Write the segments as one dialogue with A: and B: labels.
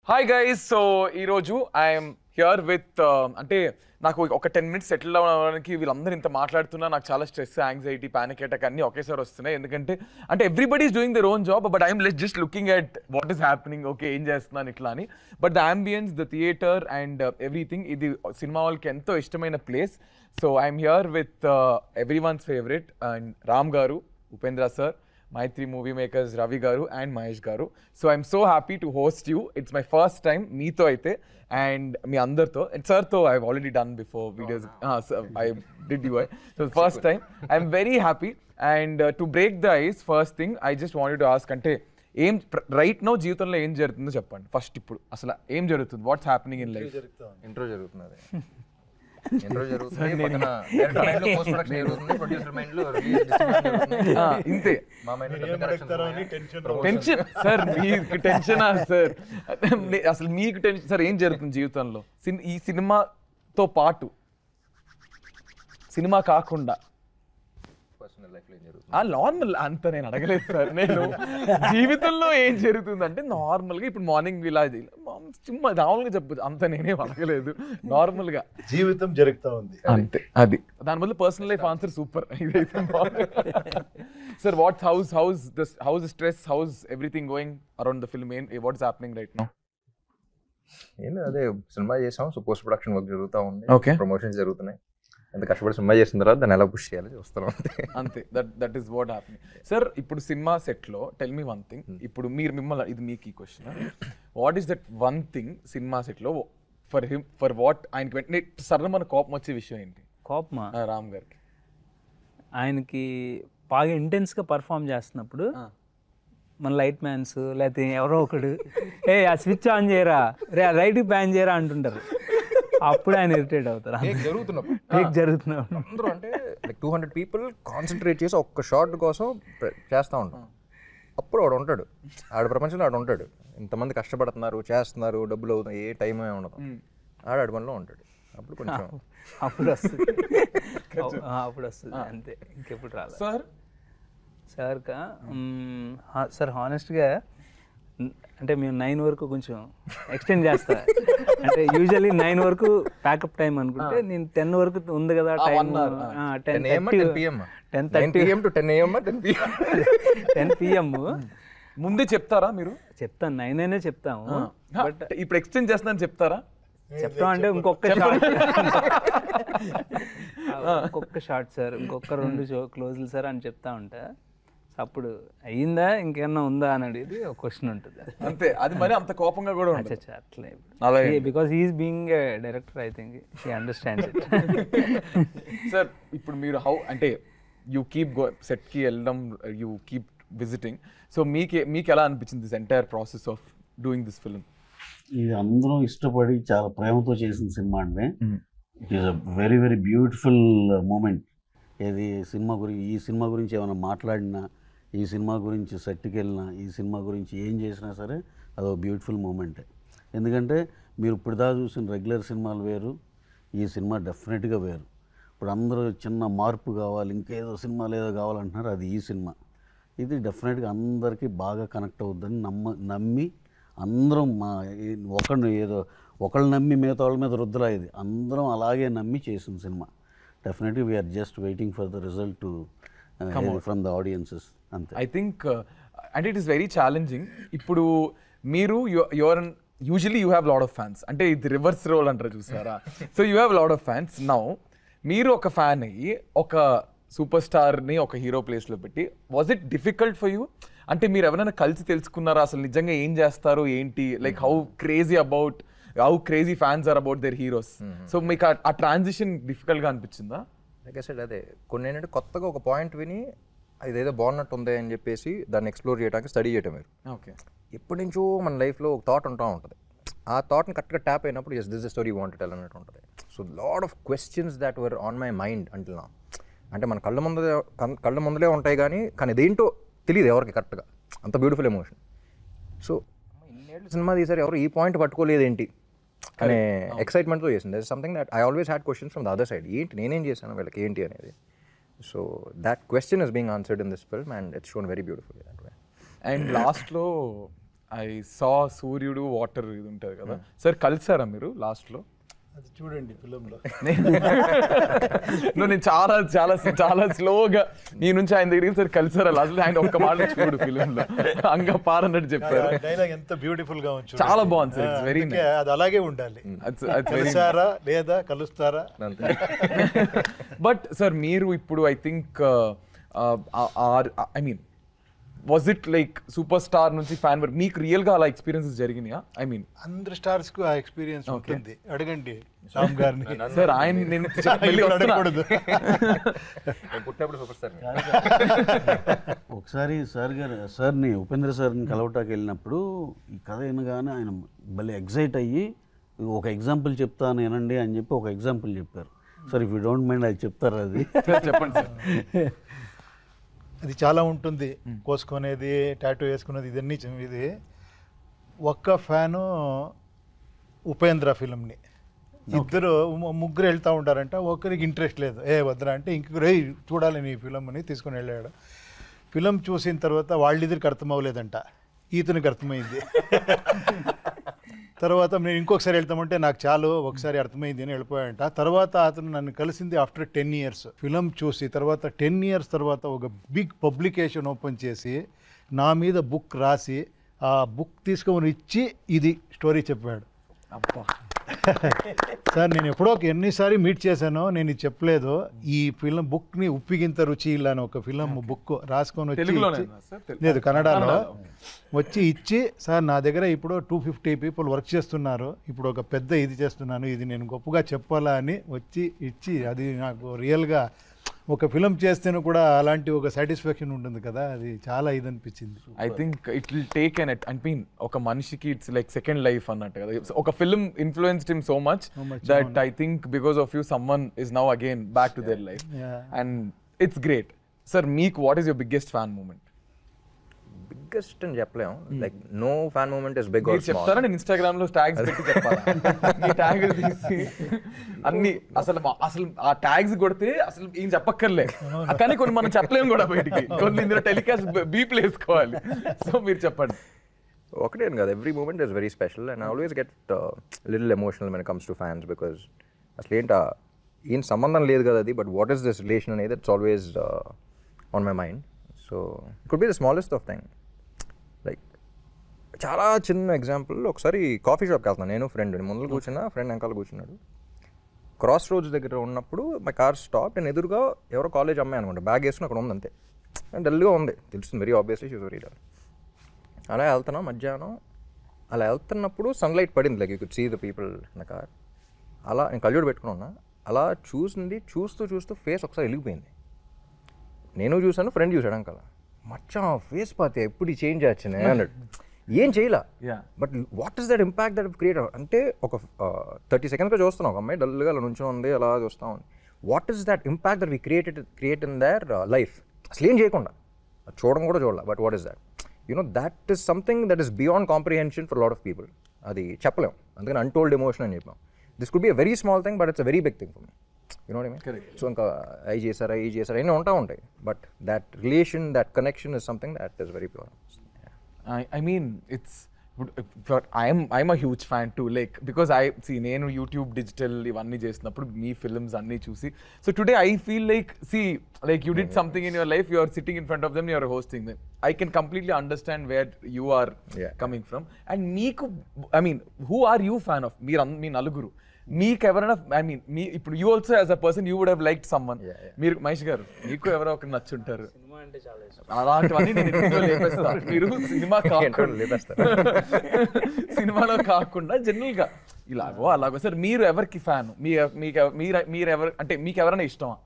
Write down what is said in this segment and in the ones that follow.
A: Hi guys, so ఈరోజు I'm here with అంటే నాకు ఒక 10 minutes సెటిల్ అవ్వడానికి వీళ్ళందరూ ఇంత మాట్లాడుతున్నా నాకు చాలా స్ట్రెస్, యాంగ్జైటీ, పానిక్ అటాక్ అన్నీ ఒకేసారి వస్తున్నాయి. ఎందుకంటే అంటే everybody is doing their own job, but I'm just looking at what is happening, okay ఏం చేస్తున్నాను ఇట్లా అని. But the ambience, the theatre and everything, ఇది సినిమా వాళ్ళకి ఎంతో ఇష్టమైన place. So I'm here with everyone's favourite and Ram గారు, Upendra sir, Maitri Movie Makers, Ravi Garu and Mahesh Garu. So I'm so happy to host you. It's my first time meeto aithe and me andartho. And sir tho I've already done before videos. So I did you. So first time I'm very happy. And to break the ice, first thing I just wanted to ask ante ఏం right no జీవితంలో ఏం జరుగుతుందో చెప్పండి first. ఇప్పుడు అసలు ఏం జరుగుతుంది, what's happening in life?
B: Intro జరుగుతున్నది. ఇంట్రో జరుగుతుంది, పక్కన డైరెక్టర్ మైండ్ లో పోస్ట్ ప్రొడక్షన్ జరుగుతుంది, ప్రొడ్యూసర్ మైండ్ లో రిలీజ్ డిస్ట్రిబ్యూషన్ జరుగుతుంది.
A: ఇంతే.
B: మా మైండ్ లో
A: టెన్షన్ సార్, మీకు టెన్షనా సార్? అసలు మీకు టెన్షన్ సార్? ఏం జరుగుతుంది జీవితంలో ఈ సినిమాతో పాటు, సినిమా కాకుండా
B: పర్సనల్ లైఫ్ లో ఏం జరుగుతుంది?
A: నార్మల్ అంత నేను అడగలేదు సార్. నేను జీవితంలో ఏం జరుగుతుంది అంటే నార్మల్గా ఇప్పుడు మార్నింగ్ ఇలా చుమ్మా మామూలుగా చెప్పచ్చు, అంత నేనేం అడగలేదు. నార్మల్గా
C: జీవితం జరుగుతూ ఉంది
A: అంతే. అది దాని వల్ల పర్సనల్ లైఫ్ ఆన్సర్ సూపర్. ఇదైతే sir what house stress, house everything going around the film, what's happening right now?
B: ఏం అదే సినిమా చేసాం, సో పోస్ట్ ప్రొడక్షన్ వర్క్ జరుగుతూ ఉంది,
A: Okay.
B: ప్రమోషన్స్ జరుగుతున్నాయి. ఎంత కష్టపడి సినిమా చేసిన తర్వాత దాన్ని ఎలా పుష్ చేయాలో చూస్తున్నాం
A: అంతే. That is what happening. Sir ఇప్పుడు సినిమా సెట్లో టెల్ మీ వన్ థింగ్. ఇప్పుడు మిమ్మల్ని ఇది మీకు ఈ question, what is that one thing cinema సెట్లో ఫర్ వాట్ ఆయనకి వెంటనే సరళ మన కోపం వచ్చే విషయం ఏంటి?
D: కోపమా?
A: రామ్ గారికి
D: ఆయనకి బాగా ఇంటెన్స్గా పర్ఫామ్ చేస్తున్నప్పుడు మన లైట్ మ్యాన్స్ లేకపోతే ఎవరో ఒకడు ఆ స్విచ్ ఆన్ చేయరా, రైట్ బ్యాన్ చేయరా అంటుంటారు. అప్పుడు ఆయన ఇరిటేట్ అవుతారు. జరుగుతున్నప్పుడు
B: అందరూ అంటే లైక్ 200 people కాన్సన్ట్రేట్ చేసి ఒక్క షాట్ కోసం చేస్తూ ఉంటాం. అప్పుడు వాడు ఉంటాడు, ఆడ ప్రపంచంలో ఆడు ఉంటాడు. ఇంతమంది కష్టపడుతున్నారు, చేస్తున్నారు, డబ్బులు అవుతున్నాయి, ఏ టైం ఏమి ఉండదు, ఆడ పనిలో ఉంటాడు. అప్పుడు కొంచెం
D: అప్పుడు వస్తుంది అంతే, ఇంకెప్పుడు రాదు. సార్ హానెస్ట్గా అంటే మేము 9 వరకు కొంచెం ఎక్స్టెండ్ చేస్తా. అంటే యూజువల్లీ 9 వరకు ప్యాకప్ టైం అనుకుంటే నేను 10 వరకు ఉంది కదా టైం, 10 PM
A: ముందే చెప్తారా మీరు?
D: చెప్తాను, 9 అయినా చెప్తాము.
A: బట్ ఇప్పుడు ఎక్స్టెండ్ చేస్తున్నాను చెప్తారా?
D: చెప్తాం అంటే ఇంకొక షార్ట్ సార్, ఇంకొక 2 క్లోజ్లు సార్ అని చెప్తా ఉంటా. అప్పుడు అయ్యిందా ఇంకేమన్నా ఉందా అని అడిగి ఒక క్వశ్చన్ ఉంటుంది
A: అంతే. అది మరి అంత కోపంగా కూడా ఉంటుంది
D: అట్లా, because he's being a director, I think he understands it.
A: Sir ఇప్పుడు మీరు అంటే యూ కీప్ సెట్కి వెళ్ళడం, యూ కీప్ విజిటింగ్, సో మీకు ఎలా అనిపించింది this entire process of doing this film?
C: ఇది అందరం ఇష్టపడి చాలా ప్రేమతో చేసిన సినిమా అండి. It is a very very beautiful moment. ఈ సినిమా గురించి ఏమైనా మాట్లాడినా, ఈ సినిమా గురించి సెట్కి వెళ్ళినా, ఈ సినిమా గురించి ఏం చేసినా సరే అదొక బ్యూటిఫుల్ మూమెంటే. ఎందుకంటే మీరు ఇప్పుడు దాకా చూసిన రెగ్యులర్ సినిమాలు వేరు, ఈ సినిమా డెఫినెట్గా వేరు. ఇప్పుడు అందరూ చిన్న మార్పు కావాలి, ఇంకేదో సినిమాలు ఏదో కావాలంటున్నారు, అది ఈ సినిమా. ఇది డెఫినెట్గా అందరికీ బాగా కనెక్ట్ అవుతుందని నమ్మి అందరం ఒకళ్ళు నమ్మి మిగతా వాళ్ళ మీద రుద్దురా, ఇది అందరం అలాగే నమ్మి చేసిన cinema. Definitely we are just waiting for the result to come from the audiences.
A: I think and it is very challenging. ఇప్పుడు మీరు usually you have lot of fans, అంటే ఇది రివర్స్ రోల్ అంటారు చూసారా? So you have lot of fans. Now మీరు ఒక fan అయ్యి ఒక సూపర్ స్టార్ని ఒక హీరో ప్లేస్లో పెట్టి, was it difficult for you? అంటే మీరు ఎవరైనా కలిసి తెలుసుకున్నారా అసలు నిజంగా ఏం చేస్తారు ఏంటి, like how crazy fans are about their heroes? So మీకు ఆ ట్రాన్సిషన్ డిఫికల్ట్ గా అనిపించిందా?
B: లైక్ ఐ సెడ్, అదే కొన్ని ఏంటంటే కొత్తగా ఒక పాయింట్ విని ఇదేదో బాగున్నట్టు ఉంది అని చెప్పేసి దాన్ని ఎక్స్ప్లోర్ చేయడానికి స్టడీ చేయటం మీరు.
A: ఓకే.
B: ఎప్పటి నుంచో మన లైఫ్లో ఒక థాట్ ఉంటూ ఉంటుంది, ఆ థాట్ని కరెక్ట్గా ట్యాప్ అయినప్పుడు yes this the story wanted అన్నట్టు ఉంటుంది. So lot of questions that were on my mind until now. అంటే మన కళ్ళ ముందలే ఉంటాయి కానీ ఇదేంటో తెలియదు ఎవరికి కరెక్ట్గా, అంత బ్యూటిఫుల్ ఎమోషన్. సో ఇన్నేళ్ళు సినిమా తీసారు, ఎవరు ఈ పాయింట్ పట్టుకోలేదు ఏంటి అనే ఎక్సైట్మెంట్తో చేసింది. That is something that I always had questions from the other side, ఏంటి నేనేం చేశాను వీళ్ళకి ఏంటి అనేది. So that question is being answered in this film and it's shown very beautiful that way.
A: And లాస్ట్లో ఐ సా సూర్యుడు water ఇది ఉంటుంది కదా సార్, కలిసారా మీరు లాస్ట్లో?
E: అది చూడండి ఫిలింలో.
A: నేను చాలా చాలా చాలా స్లోగా నీ నుంచి ఆయన దగ్గరికి సార్ కలిసారా లాస్ట్, ఆయన ఒక్క మాట చూడు ఫిలింలో అంగ పారన్నట్టు చెప్పారు.
E: డైలాగ్ ఎంత బ్యూటిఫుల్ గా ఉంది,
A: చాలా బాగుంది సార్, ఇట్స్ వెరీ నైస్.
E: అది అలాగే ఉండాలి. కలిసారా లేదా కలుస్తారా.
A: బట్ సార్ మీరు ఇప్పుడు I think I mean was it like super star నుంచి ఫ్యాన్ వరకు మీకు రియల్ గా అలా ఎక్స్పీరియన్సెస్ జరిగినాయా? ఐ మీన్
E: అందరు స్టార్స్ కు ఆ ఎక్స్పీరియన్స్ ఉంటుంది. అడగండి రామ్ గారిని.
A: సార్ ఆయన నేను
E: అడగకూడదు.
B: పుట్టినప్పుడు సూపర్ స్టార్.
C: ఒకసారి సార్ని ఉపేంద్ర సార్ని కలవటానికి వెళ్ళినప్పుడు ఈ కథ వినగానే ఆయన భలే ఎగ్జైట్ అయ్యి ఒక ఎగ్జాంపుల్ చెప్తాను వినండి అని చెప్పి ఒక ఎగ్జాంపుల్ చెప్పారు. Sir if you don't mind అది చెప్తారు. అది
A: చెప్పండి సార్.
E: అది చాలా ఉంటుంది, కోసుకునేది, టాటూ వేసుకునేది, ఇదన్నీ ఇది. ఒక్క ఫ్యాను ఉపేంద్ర ఫిలింని, ఇద్దరు ముగ్గురు వెళ్తూ ఉంటారంట. ఒకరికి ఇంట్రెస్ట్ లేదు, వద్దరా అంటే ఇంకొకరు చూడాలి నీ ఫిలిం అని తీసుకుని వెళ్ళాడు. ఫిలిం చూసిన తర్వాత వాళ్ళిద్దరికి అర్థం అవ్వలేదంట, ఈతనికి అర్థమైంది. తర్వాత నేను ఇంకొకసారి వెళ్తామంటే నాకు చాలు ఒకసారి అర్థమైంది అని వెళ్ళిపోయాడంట. తర్వాత అతను నన్ను కలిసింది ఆఫ్టర్ 10 years. ఫిలిం చూసి తర్వాత 10 years తర్వాత ఒక బిగ్ పబ్లికేషన్ ఓపెన్ చేసి నా మీద బుక్ రాసి ఆ బుక్ తీసుకొని ఇచ్చి ఇది స్టోరీ చెప్పాడు. సార్ నేను ఎప్పుడో ఎన్నిసార్లు మీట్ చేశానో నేను ఇది చెప్పలేదు. ఈ ఫిలిం బుక్ని ఉప్పిగింత రుచి ఇలా అని ఒక ఫిలిం బుక్ రాసుకొని వచ్చి, లేదు కన్నడలో వచ్చి ఇచ్చి, సార్ నా దగ్గర ఇప్పుడు 250 people వర్క్ చేస్తున్నారు, ఇప్పుడు ఒక పెద్ద ఇది చేస్తున్నాను, ఇది నేను గొప్పగా చెప్పాలా అని వచ్చి ఇచ్చి, అది నాకు రియల్గా ఒక ఫిలిం చేస్తేనే కూడా అలాంటి ఒక సాటిస్ఫాక్షన్ ఉంటుంది కదా, అది చాలా ఇది అనిపించింది.
A: I think it will take an I mean ఒక మనిషికి ఇట్స్ లైక్ సెకండ్ లైఫ్ అన్నట్టు కదా. ఒక film influenced him so much that I think because of you someone is now again back to their life and it's great. Sir మీకు what is your biggest fan moment?
B: Biggest అని చెప్పలేము, like no fan moment is big or small.
A: చెప్తారా? నేను Instagram లో tags పెట్టి చెప్పాలి, ఈ ట్యాగులు తీసి అన్ని అసలు ఆ ట్యాగ్స్ కొడితే అసలు ఏం చెప్పక్కర్లే, కానీ కొన్ని మనం చెప్పలేము కూడా బయటికి, కొన్ని ఇందులో టెలికాస్ట్ బీప్లు వేసుకోవాలి. సో మీరు చెప్పండి.
B: ఒకటే కాదు, every moment is very special and I always get little emotional when it comes to fans, because అసలు ఏం సంబంధం లేదు కదా అది, but what is this relation అనేది it's always on my mind. So it could be the smallest of thing. Like చాలా చిన్న example, ఒకసారి కాఫీ షాప్కి వెళ్తున్నాను నేను, ఫ్రెండ్ ముందు కూర్చున్నా, ఫ్రెండ్ వెనకాల కూర్చున్నాడు. క్రాస్ రోడ్స్ దగ్గర ఉన్నప్పుడు మై కార్ స్టాప్, నేను ఎదురుగా ఎవరో కాలేజ్ అమ్మాయి అనుకుంటా, బ్యాగ్ వేసుకుని అక్కడ ఉంది అంతే, డల్గా ఉంది, తెలుస్తుంది very obviously she's very dull. అలా వెళ్తున్నాం మధ్యాహ్నం, అలా వెళ్తున్నప్పుడు సన్లైట్ పడింది, like you could see the people in the car. అలా నేను కళ్ళజోడు పెట్టుకుని ఉన్నా, అలా చూస్తూ ఫేస్ ఒకసారి వెలిగిపోయింది. నేను చూసాను, ఫ్రెండ్ చూసాడు అంకల్, మచ్చా ఫేస్ పాతే ఎప్పుడు చేంజ్ వచ్చినాయి అన్నాడు. ఏం చేయలే, but what is that impact that create అంటే ఒక 30 seconds చూస్తున్నాం, ఒక అమ్మాయి డల్గా అలా నుంచో ఉంది, అలా చూస్తాం. What is that impact that we create in their life? అసలు ఏం చేయకుండా చూడడం కూడా చూడాలి, but what is that? You know that is something that is beyond comprehension for lot of people. అది చెప్పలేం, అందుకని అన్టోల్డ్ ఎమోషన్ అని చెప్పాం. This could be a very small thing, but it's a very big thing for me. You know what I mean? So ఇంకా ఈ చేశారా అన్నీ ఉంటాయి, but that relation, that connection is something that is very pure.
A: I mean it's I'm a huge fan too, like because I see నేను YouTube digital ఇవన్నీ చేసినప్పుడు మీ films అన్నీ చూసి, so today I feel like like you did something in your life, you are sitting in front of them, you are hosting them. I can completely understand where you are coming from. And meeku I mean who are you fan of? మీ నలుగురు మీకు ఎవరైనా I mean మీ ఇప్పుడు you also as a person you would have liked someone. మీరు మహేష్ గారు మీకు ఎవరో ఒకరు నచ్చుంటారు, అలాంటివన్నీ నేను ఇంట్లో లేపేస్తా. మీరు సినిమా సినిమాలో కాకుండా జనరల్ గా అలాగో సార్ మీరు ఎవరికి ఫ్యాన్? మీరు ఎవరు అంటే మీకు ఎవరైనా ఇష్టమా?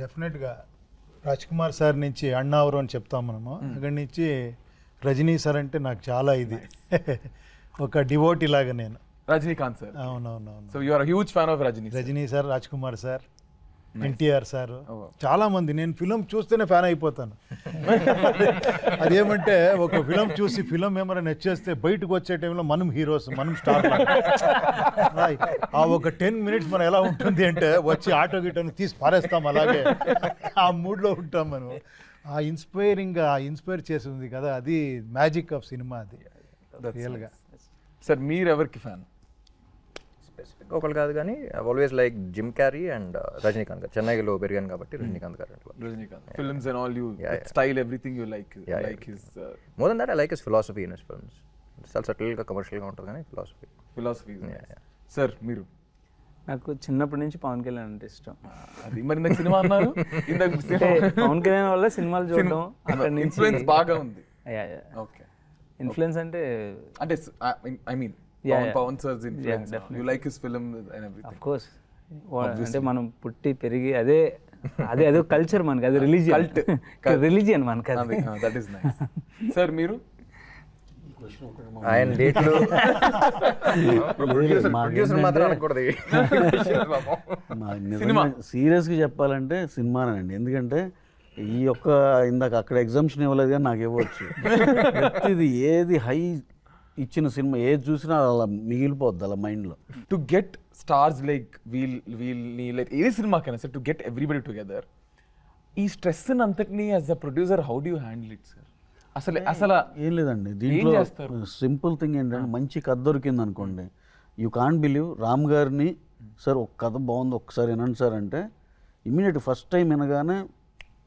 E: డెఫినెట్గా రాజ్ కుమార్ సార్ నుంచి అన్నావరు అని చెప్తాం మనము, అక్కడి నుంచి రజనీ సార్ అంటే నాకు చాలా ఇది ఒక డివోటీ లాగా నేను.
A: రజనీకాంత్ సార్.
E: అవునవునవును.
A: So you are huge fan of Rajini
E: sir, Raj Kumar sir, NTR sir, చాలా మంది. నేను ఫిలిం చూస్తేనే ఫ్యాన్ అయిపోతాను. అదేమంటే ఒక ఫిలిం చూసి ఫిలిం ఏమైనా నచ్చేస్తే బయటకు వచ్చే టైంలో మనం హీరోస్, మనం స్టార్. ఆ ఒక 10 minutes మనం ఎలా ఉంటుంది అంటే వచ్చి ఆటో గిటోని తీసి పారేస్తాం, అలాగే ఆ మూడ్లో ఉంటాం మనం. ఆ ఇన్స్పైర్ చేసింది కదా, అది మ్యాజిక్ ఆఫ్ సినిమా. అది రియల్గా.
A: సార్ మీరు ఎవరికి ఫ్యాన్?
B: స్పెసిఫిక్ ఒకళ్ళు కాదు కానీ always like Jim Carrey and Rajinikanth గారు. చెన్నైలో పెరిగాను కాబట్టి రజనీకాంత్ గారు అంటే
A: Rajinikanth films and all you style everything you like his
B: more than that I like his philosophy in his films. చాలా సటిల్గా కమర్షియల్గా ఉంటుంది కానీ
A: ఫిలాసఫీ. సార్ మీరు?
D: నాకు చిన్నప్పటి నుంచి పవన్ కళ్యాణ్ అంటే ఇష్టం.
A: అది మరి నాకు సినిమా అన్నారు ఇందాక.
D: పవన్ కళ్యాణ్ వల్ల సినిమాలు చూడడం అక్కడ నుంచి
A: ఇన్ఫ్లుయెన్స్ బాగా ఉంది. ఓకే,
D: ఇన్ఫ్లుయెన్స్ అంటే
A: I mean Pawan sir's influence. You like his film and everything.
D: Of course. అంటే మనం పుట్టి పెరిగి అదే కల్చర్ మనకి, అది రిలీజియన్ మనకి అది.
A: That is nice. సార్ మీరు?
B: ఆయన డేట్లు ప్రొడ్యూసర్ మాత్రం అనకూడదు.
C: సీరియస్గా చెప్పాలంటే సినిమానండి. ఎందుకంటే ఈ యొక్క ఇందాక అక్కడ ఎగ్జామ్షన్ ఇవ్వలేదు కానీ నాకు ఇవ్వచ్చు. ప్రతిది ఏది హై ఇచ్చిన సినిమా ఏది చూసినా అలా మిగిలిపోద్ది అలా మైండ్లో.
A: టు గెట్ స్టార్స్ లైక్ వీళ్ళని లైక్ ఏ సినిమాకైనా sir, to get everybody together, ఈ స్ట్రెస్ అంతటినీ as a producer how do you handle it sir? అసలు
C: ఏం లేదండి దీంట్లో. సింపుల్ థింగ్ ఏంటంటే మంచి కథ దొరికింది అనుకోండి, యూ కాంట్ బిలీవ్ రామ్ గారిని సార్ ఒక కథ బాగుంది ఒక్కసారి వినండి సార్ అంటే ఇమీడియట్ ఫస్ట్ టైం వినగానే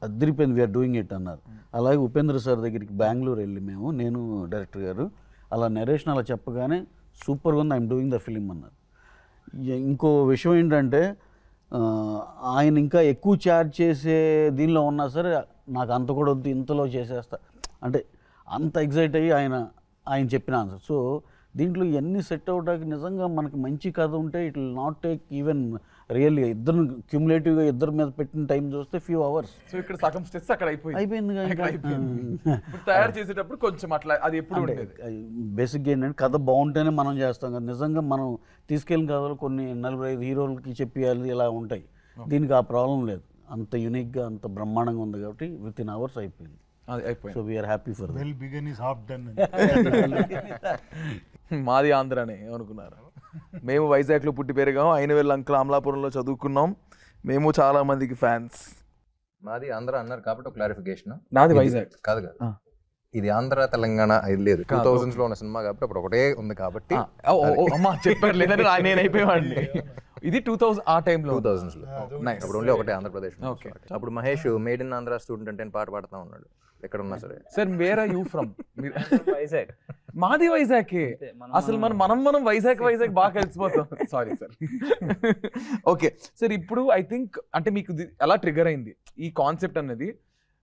C: అదిరిపోయింది, వీఆర్ డూయింగ్ ఇట్ అన్నారు. అలాగే ఉపేంద్ర సార్ దగ్గరికి బెంగళూరు వెళ్ళి నేను డైరెక్టర్ గారు అలా నరేషన్ అలా చెప్పగానే సూపర్గా ఉంది, ఐఎమ్ డూయింగ్ ద ఫిలిం అన్నారు. ఇంకో విషయం ఏంటంటే ఆయన ఇంకా ఎక్కువ ఛార్జ్ చేసే దీనిలో ఉన్నా సరే నాకు అంత కూడా వద్దు, ఇంతలో చేసేస్తా అంటే అంత ఎగ్జైట్ అయ్యి ఆయన చెప్పిన ఆన్సర్. సో దీంట్లో ఇవన్నీ సెట్ అవడానికి నిజంగా మనకి మంచి కథ ఉంటే it will not take even really ఇద్దరు క్యూములేటివ్గా ఇద్దరు మీద పెట్టిన టైం చూస్తే ఫ్యూ అవర్స్.
A: సో ఇక్కడ సగం స్ట్రెస్ అక్కడ
C: అయిపోయింది.
A: తయారు చేసేటప్పుడు కొంచెం అట్లా అది ఎప్పుడు ఉండేది.
C: బేసిక్గా ఏంటంటే కథ బాగుంటేనే మనం చేస్తాం కదా. నిజంగా మనం తీసుకెళ్ళిన కథలు కొన్ని 45 హీరోలకి చెప్పేయాలి ఇలా ఉంటాయి. దీనికి ఆ ప్రాబ్లం లేదు, అంత యూనిక్గా అంత బ్రహ్మాండంగా ఉంది కాబట్టి విత్ ఇన్ అవర్స్ అయిపోయింది. So we're happy for
E: well begun is half done.
A: మాది ఆంధ్రానే ఏమనుకున్నారు. మేము వైజాగ్లో పుట్టి పెరిగాం, అయినవేళ్ళ అంకుల్ అమలాపురంలో చదువుకున్నాం. మేము చాలా మందికి ఫ్యాన్స్.
B: మాది ఆంధ్ర అన్నారు కాబట్టి ఒక క్లారిఫికేషన్.
A: నాది వైజాగ్
B: కాదు. ఇది ఆంధ్ర తెలంగాణ ఇది లేదు, 2000s లో ఉన్న సినిమా కాబట్టి అప్పుడు ఒకటే ఉంది కాబట్టి.
A: అమ్మా చెప్పారు లేదంటే నేను అయిపోయేవాడిని. ఇది 2000 ఆ టైంలో
B: 2000s లో అప్పుడు ఓన్లీ ఒకటే ఆంధ్రప్రదేశ్. అప్పుడు Mahesh made in Andhra student అంటే పాట పాడుతూ ఉన్నాడు ఎక్కడ ఉన్నా సరే.
A: Sir where are you from?
D: Vizag.
A: మాది వైజాగ్. అసలు మనం వైజాగ్ బాగా కలిసిపోతాం. Sorry sir. ఓకే సార్, ఇప్పుడు ఐ థింక్ అంటే మీకు ఎలా ట్రిగర్ అయింది ఈ కాన్సెప్ట్ అనేది?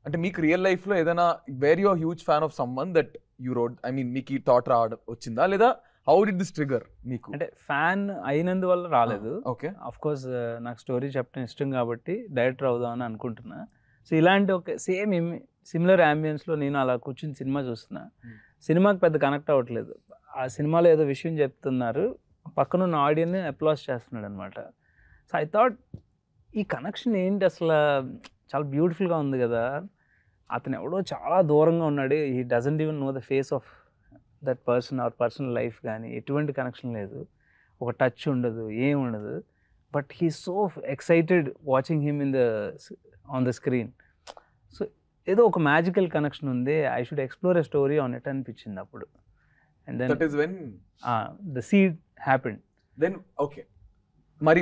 A: అంటే మీకు రియల్ లైఫ్లో ఏదైనా where you huge fan of someone that you road, I mean మీకు ఈ థాట్ రావడం వచ్చిందా, లేదా హౌ డిడ్ దిస్ ట్రిగర్ మీకు?
D: అంటే ఫ్యాన్ అయినందువల్ల రాలేదు.
A: ఓకే,
D: ఆఫ్ కోర్స్ నాకు స్టోరీ చెప్పడం ఇష్టం కాబట్టి డైరెక్టర్ అవుదామని అనుకుంటున్నా. సో ఇలాంటి ఒక సిమిలర్ అంబియన్స్లో నేను అలా కూర్చుని సినిమా చూస్తున్నా. సినిమాకి పెద్ద కనెక్ట్ అవ్వట్లేదు. ఆ సినిమాలో ఏదో విషయం చెప్తున్నారు, పక్కనున్న ఆడియన్ని అప్లాస్ చేస్తున్నాడు అనమాట. సో ఐ థాట్ ఈ కనెక్షన్ ఏంటి అసలు, చాలా బ్యూటిఫుల్గా ఉంది కదా. అతను ఎవడో చాలా దూరంగా ఉన్నాడు, he doesn't even know the face of that person or personal life కానీ ఎటువంటి కనెక్షన్ లేదు, ఒక టచ్ ఉండదు, ఏం ఉండదు. But he so excited watching him on the screen. So ఏదో ఒక మ్యాజికల్ కనెక్షన్ ఉంది, I should explore a story on it అనిపించింది అప్పుడు. And then
A: that is when
D: the seed happened.
A: Then okay, మరి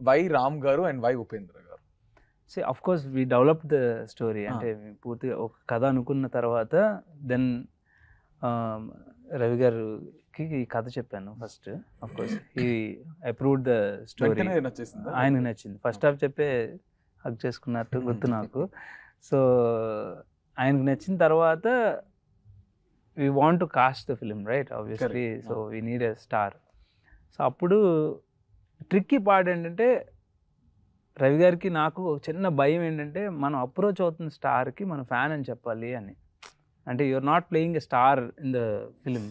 A: why Ram garu and why Upendra garu?
D: So of course we develop the story. అంటే పూర్తిగా ఒక కథ అనుకున్న తర్వాత దెన్ రవి గారికి ఈ కథ చెప్పాను first. Of course he approved the story. ఆయనకు నచ్చింది. ఫస్ట్ హాఫ్ చెప్పే హక్ చేసుకున్నట్టు గుర్తు నాకు. సో ఆయనకు నచ్చిన తర్వాత we want to cost the film right obviously. So we need a star. So అప్పుడు ట్రిక్కీ పార్ట్ ఏంటంటే రవి గారికి నాకు ఒక చిన్న భయం ఏంటంటే మనం అప్రోచ్ అవుతున్న స్టార్కి మనం ఫ్యాన్ అని చెప్పాలి అని. అంటే you're not playing a star in the film.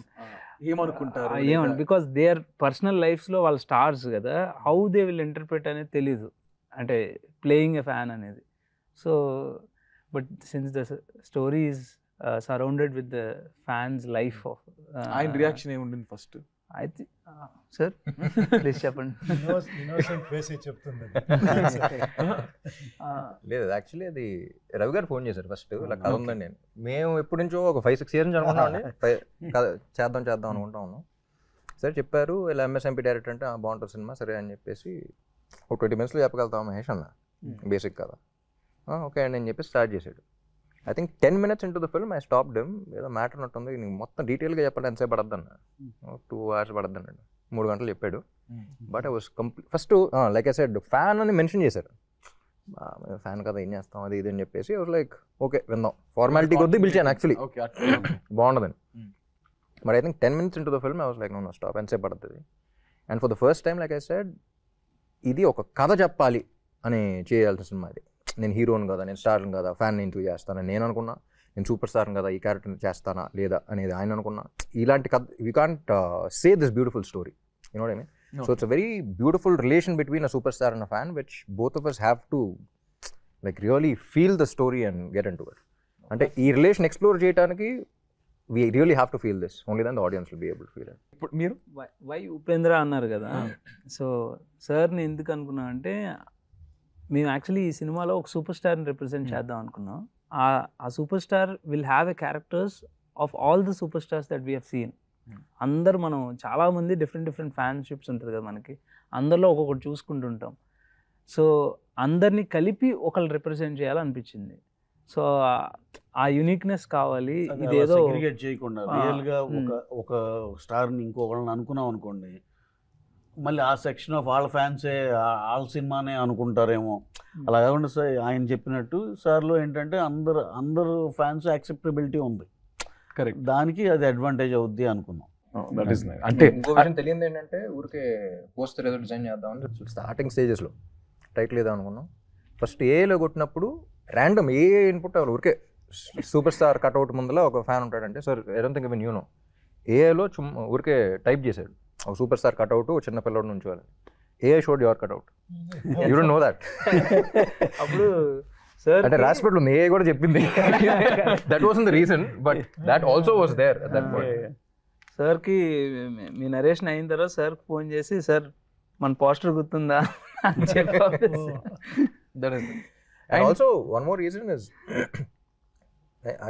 A: ఏమనుకుంటారు
D: బికాస్ దే ఆర్ పర్సనల్ లైఫ్స్లో వాళ్ళ స్టార్స్ కదా, హౌ దే విల్ ఇంటర్ప్రిట్ అనేది తెలీదు, అంటే ప్లేయింగ్ ఎ ఫ్యాన్ అనేది. So but since the story is surrounded with the fans life of.
A: ఆయన reaction ఏముండింది first?
D: అయితే సార్ ప్లీజ్ చెప్పండి.
E: ఇన్నోసెంట్ ఫేస్ చెప్తుంది.
B: లేదు యాక్చువల్లీ అది రవి గారు ఫోన్ చేశారు ఫస్ట్, ఇలా కథ ఉందండి. మేము ఎప్పటి నుంచో ఒక 5-6 years నుంచి అనుకుంటామండి చేద్దాం అనుకుంటా ఉన్నాం. సరే చెప్పారు ఇలా ఎంఎస్ఎంపీ డైరెక్టర్ అంటే బాగుంటుంది సినిమా సరే అని చెప్పేసి ఒక 20 minutesలో చెప్పగలుగుతాం మహేష్ అన్న బేసిక్ కదా, ఓకే అండి అని చెప్పి స్టార్ట్ చేశాడు. I think 10 minutes into the film I stopped him. ఏదో మ్యాటర్ ఉన్నట్టుంది, నీకు మొత్తం డీటెయిల్గా చెప్పాలి ఎంతసేపు పడద్దు అన్న. 2 hours పడద్దు అన్నాడు, 3 గంటలు చెప్పాడు. But I was first like I said fan అని మెన్షన్ చేశారు. ఫ్యాన్ కదా ఏం చేస్తాం అది ఇది అని చెప్పేసి ఐ వాస్ లైక్ ఓకే విందాం, ఫార్మాలిటీ కొద్దీ పిలిచాను యాక్చువల్లీ బాగుండదని. But I think 10 minutes into the film I was like no stop, ఎంతసేపు పడుతుంది. And for the first time like I said ఇది ఒక కథ చెప్పాలి అని చేయాల్సిన సినిమా ఇది. నేను హీరోని కదా, నేను స్టార్ని కదా, ఫ్యాన్ ఇంటూ చేస్తానని నేను అనుకున్నా. నేను సూపర్ స్టార్ని కదా, ఈ క్యారెక్టర్ చేస్తానా లేదా అనేది ఆయన అనుకున్నా. ఇలాంటి కథ we can't say this beautiful story, you know what I mean. So it's a very beautiful relation between a super star and a fan which both of us have to like really feel the story and get in to it. అంటే ఈ relation explore చేయడానికి we really have to feel this, only then the audience will be able to feel it.
A: ఇప్పుడు మీరు
D: why Upendra అన్నారు కదా, so సార్ని ఎందుకు అనుకున్నాం అంటే మేము యాక్చువల్లీ ఈ సినిమాలో ఒక సూపర్ స్టార్ని రిప్రజెంట్ చేద్దాం అనుకున్నాం. ఆ super star will have a characters of all the super stars that we have seen. అందరు మనం చాలామంది డిఫరెంట్ ఫ్యాన్షిప్స్ ఉంటుంది కదా మనకి, అందరిలో ఒక్కొక్కటి చూసుకుంటుంటాం. సో అందరినీ కలిపి ఒకళ్ళు రిప్రజెంట్ చేయాలనిపించింది. సో ఆ యూనిక్నెస్ కావాలి. ఇదేదో
C: సెగ్రిగేట్ చేయకుండా రియల్గా ఒక స్టార్ని ఇంకొకళ్ళని అనుకున్నాం అనుకోండి, మళ్ళీ ఆ సెక్షన్ ఆఫ్ వాళ్ళ ఫ్యాన్సే వాళ్ళ సినిమానే అనుకుంటారేమో. అలా కాకుండా సార్ ఆయన చెప్పినట్టు సార్లో ఏంటంటే అందరు ఫ్యాన్స్ యాక్సెప్టబిలిటీ ఉంది,
A: కరెక్ట్,
C: దానికి అది అడ్వాంటేజ్ అవుద్ది అనుకున్నాం.
B: అంటే ఇంకో విషయం తెలియదు ఏంటంటే ఊరికే పోస్టర్ ఏదో డిజైన్ చేద్దామని స్టార్టింగ్ స్టేజెస్లో టైటిల్ ఏదో అనుకున్నాం. ఫస్ట్ ఏలో కొట్టినప్పుడు ర్యాండమ్ ఏ ఇన్పుట్ అవ్వాలి, ఊరికే సూపర్ స్టార్ కట్అవుట్ ముందులో ఒక ఫ్యాన్ ఉంటాడంటే sir I don't think even you know, ఏలో ఊరికే టైప్ చేశాడు ఒక సూపర్ స్టార్ కట్అవుట్ చిన్న పిల్లడు నుంచి వాళ్ళు ఏ showed your cutout, you don't know that.
D: అప్పుడు సార్
B: అంటే రాసిపెట్లు ఉంది, ఏ కూడా చెప్పింది. That was the reason, but that also was there at that point.
D: సార్కి మీ నరేషన్ అయిన తర్వాత సార్కి ఫోన్ చేసి సార్ మన పోస్టర్ గుర్తుందా అని చెప్పి.
B: And also one more reason is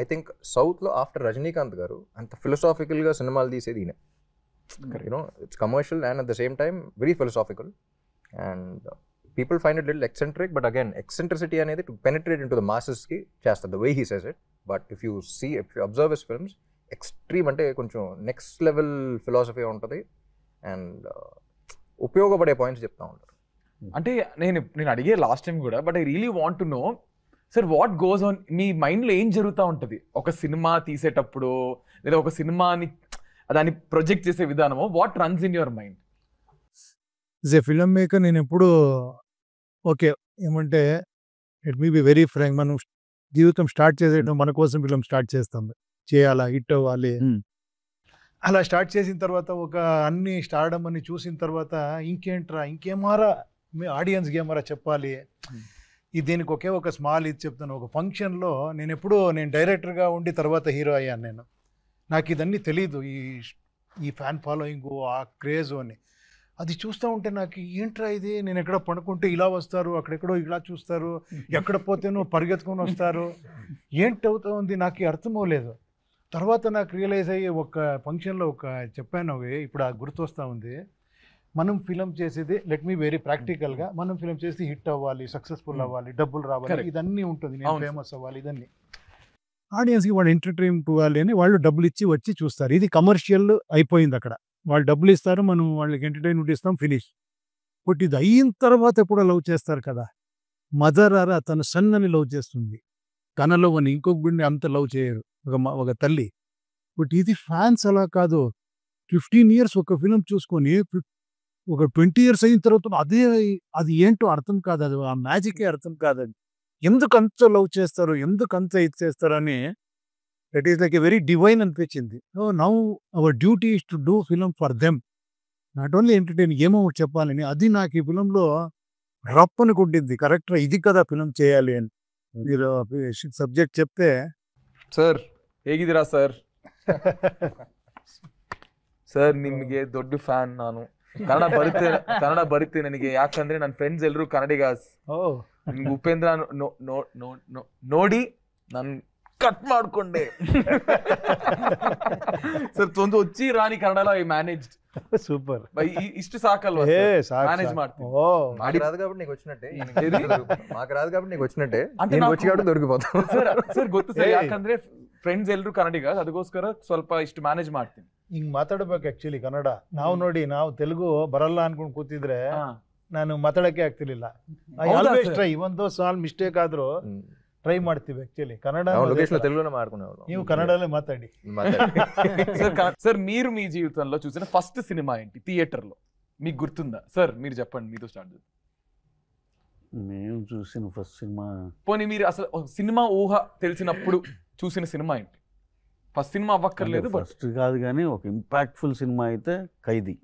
B: I think South lo after Rajinikanth garu anta philosophical ga cinemalu teesedi ine, you know, it's commercial and at the same time very philosophical, and people find it little eccentric, but again eccentricity anedi to penetrate into the masses ki chestadu the way he says it. But if you observe his films, extreme ante koncham next level philosophy untadi and ఉపయోగపడే points చెప్తా ఉంటారు.
A: అంటే నేను అడిగే last time కూడా, but I really want to know sir what goes on మీ మైండ్లో ఏం జరుగుతూ ఉంటుంది ఒక సినిమా తీసేటప్పుడు, లేదా ఒక సినిమాని దాన్ని ప్రొజెక్ట్ చేసే విధానము, what runs in your mind?
E: As a film maker నేను ఎప్పుడు ఓకే ఏమంటే it me be very frank, మనం జీవితం స్టార్ట్ చేసేటం మన కోసం ఫిల్మ్ స్టార్ట్ చేస్తాం, చేయాలా హిట్ అవ్వాలి. అలా స్టార్ట్ చేసిన తర్వాత ఒక అన్ని స్టార్డమ్ అని చూసిన తర్వాత ఇంకేంట్రా ఇంకేమారా ఆడియన్స్కి ఏమారా చెప్పాలి, దీనికి ఒకే ఒక స్మాల్ ఇది చెప్తాను. ఒక ఫంక్షన్లో నేను డైరెక్టర్గా ఉండి తర్వాత హీరో అయ్యాను. నాకు ఇదన్నీ తెలీదు, ఈ ఫ్యాన్ ఫాలోయింగ్ ఆ క్రేజ్ అని. అది చూస్తూ ఉంటే నాకు ఏంట్రా ఇది, నేను ఎక్కడ పడుకుంటే ఇలా వస్తారు, అక్కడెక్కడో ఇలా చూస్తారు, ఎక్కడ పోతేనో పరిగెత్తుకొని వస్తారు, ఏంటవుతా ఉంది నాకు అర్థం అవ్వలేదు. తర్వాత నాకు రియలైజ్ అయ్యి ఒక ఫంక్షన్లో చెప్పాను, ఇప్పుడు ఆ గుర్తొస్తూ ఉంది. మనం ఫిలం చేసేది లెట్ మీ వెరీ ప్రాక్టికల్గా, మనం ఫిలం చేసి హిట్ అవ్వాలి, సక్సెస్ఫుల్ అవ్వాలి, డబ్బులు రావాలి, ఇదన్నీ ఉంటుంది, నేను ఫేమస్ అవ్వాలి, ఇదన్నీ ఆడియన్స్కి వాడు ఎంటర్టైన్మెంట్ ఇవ్వాలి అని వాళ్ళు డబ్బులు ఇచ్చి వచ్చి చూస్తారు. ఇది కమర్షియల్ అయిపోయింది అక్కడ, వాళ్ళు డబ్బులు ఇస్తారు, మనం వాళ్ళకి ఎంటర్టైన్మెంట్ ఇస్తాం, ఫినిష్. బట్ ఇది అయిన తర్వాత ఎప్పుడో లవ్ చేస్తారు కదా. మదర్ ఆరా తన సన్నని లవ్ చేస్తుంది, తనలో అని ఇంకొక బిడ్డని అంత లవ్ చేయరు ఒక తల్లి. బట్ ఇది ఫ్యాన్స్ అలా కాదు, 15 years ఒక ఫిలిం చూసుకొని ఒక 20 years అయిన తర్వాత అది ఏంటో అర్థం కాదు, అది ఆ మ్యాజికే అర్థం కాదు. అది ఎందుకు అంత లవ్ చేస్తారు, ఎందుకు అంత ఇది చేస్తారని that is like a very divine అనిపించింది. So now our duty is to do film for them, not only entertain, ఏమో చెప్పాలని. అది నాకు ఈ ఫిలంలో రప్పని కొట్టింది, కరెక్ట్గా ఇది కదా ఫిలిం చేయాలి అని. మీరు సబ్జెక్ట్ చెప్తే
A: సార్ ಹೇಗಿದ್ದೀರಾ సార్? ಸರ್ ನಿಮಗೆ ದೊಡ್ಡ ಫ್ಯಾನ್ ನಾನು. ಕನ್ನಡ ಬರುತ್ತೆ ನನಗೆ, ಯಾಕಂದ್ರೆ ನನ್ನ ಫ್ರೆಂಡ್ಸ್ ಎಲ್ಲರೂ ಕನ್ನಡಿಗಾಸ್. ನಿಮ್ಗೆ ಉಪೇಂದ್ರ ನೋಡಿ ನಾನು ಕಟ್ ಮಾಡ್ಕೊಂಡೆ. ಸರ್ ಒಂದು వచ్చి రాని కన్నడలో ఐ మేనేజ్డ్.
E: సూపర్.
A: ఇಷ್ಟು సాకల్వా మేనేజ్ ಮಾಡ್ತೀನಿ.
B: మాకు రాదు కాబట్టి నీకు వచ్చినట్టే, మాకు రాదు కాబట్టి నీకు వచ్చినట్టే, నేను వచ్చి కాబట్టి ದೊರಕಿపోతాం.
A: ಸರ್ ಗೊತ್ತು ಸರ್, ಯಾಕಂದ್ರೆ ಫ್ರೆಂಡ್ಸ್ ಎಲ್ಲರೂ ಕನ್ನಡಿಗ, ಅದಕ್ಕೋಸ್ಕರ ಸ್ವಲ್ಪ ಇಷ್ಟು ಮ್ಯಾನೇಜ್ ಮಾಡ್ತೀನಿ.
E: ಹಿಂಗ್ ಮಾತಾಡ್ಬೇಕು ಆಕ್ಚುಲಿ ಕನ್ನಡ. ನಾವು ನೋಡಿ, ನಾವು ತೆಲುಗು ಬರಲ್ಲ ಅನ್ಕೊಂಡ್ ಕೂತಿದ್ರೆ ನಾನು ಮಾತಾಡಕ್ಕೆ ಆಗ್ತಿರ್ಲಿಲ್ಲ. ಐ ಆಲ್ವೇಸ್ ಟ್ರೈ, ಒಂದು ಸಾಲ್ ಮಿಸ್ಟೇಕ್ ಆದ್ರೂ ಟ್ರೈ ಮಾಡ್ತೀವಿ ಆಕ್ಚುಲಿ. ಕನ್ನಡ
B: తెలుగులోనే మాట్లాడుకునేవాళ్ళం.
E: ನೀವು కన్నడలో మాట్లాడి.
A: సార్ మీరు మీ జీవితంలో చూసిన ఫస్ట్ సినిమా ఏంటి థియేటర్ లో మీకు గుర్తుందా? సార్ మీరు చెప్పండి, మీతో స్టార్ట్ చేద్దాం.
C: మేము చూసిన ఫస్ట్ సినిమా,
A: పోనీ మీరు అసలు సినిమా ఊహ తెలిసినప్పుడు చూసిన సినిమా ఏంటి? ఫస్ట్ సినిమా అవ్వక్కర్లేదు,
C: ఫస్ట్ కాదు కానీ ఒక ఇంపాక్ట్ఫుల్ సినిమా అయితే Khaidi.